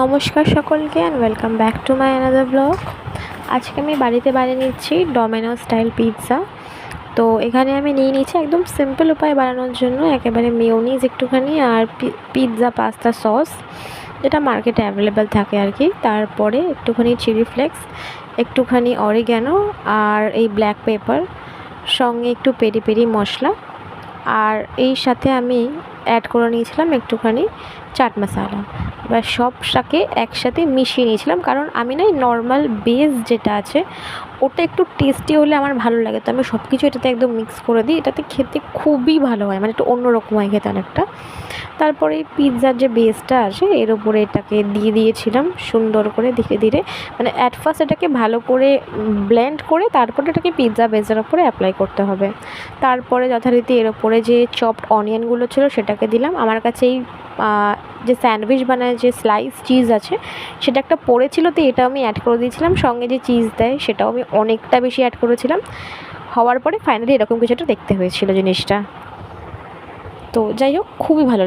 নমস্কার সকলকে and welcome back to my another blog. আজকে আমি বাড়িতে বানিয়ে নিচ্ছি ডমিনোস স্টাইল পিৎজা। তো এখানে আমি নিয়ে নিচ্ছি একদম সিম্পল উপায় বানানোর জন্য একেবারে মেয়োনিজ একটুখানি আর পিৎজা পাস্তা সস, যেটা মার্কেটে অ্যাভেলেবেল থাকে আর কি। তারপরে একটুখানি চিলি ফ্লেক্স, একটুখানি অরিগ্যানো আর এই ব্ল্যাক পেপার, সঙ্গে একটু পেরি পেরি মশলা, আর এই সাথে আমি অ্যাড করে নিয়েছিলাম একটুখানি চাট মশলা। এবার সবটাকে একসাথে মিশিয়ে নিয়েছিলাম, কারণ আমি না নর্মাল বেস যেটা আছে ওটা একটু টেস্টি হলে আমার ভালো লাগে, তো আমি সব কিছু এটাতে একদম মিক্স করে দিই। এটাতে খেতে খুবই ভালো হয়, মানে একটু অন্যরকম হয় খেতে অনেকটা। তারপরে পিৎজার যে বেসটা আছে এর উপরে এটাকে দিয়ে দিয়েছিলাম সুন্দর করে ধীরে ধীরে, মানে অ্যাট ফার্স্ট এটাকে ভালো করে ব্লেন্ড করে তারপরে এটাকে পিৎজা বেসের ওপরে অ্যাপ্লাই করতে হবে। তারপরে যথারীতি এর ওপরে যে চপড অনিয়নগুলো ছিল সেটাকে দিলাম। আমার কাছে এই যে স্যান্ডউইচ বানায় যে স্লাইস চিজ আছে সেটা একটা পড়েছিল, তো এটা আমি অ্যাড করে দিয়েছিলাম। সঙ্গে যে চিজ দেয় সেটাও আমি অনেকটা বেশি অ্যাড করেছিলাম। হওয়ার পরে ফাইনালি এরকম কিছুটা দেখতে হয়েছিল জিনিসটা। তো যাই হোক, খুবই ভালো লাগে।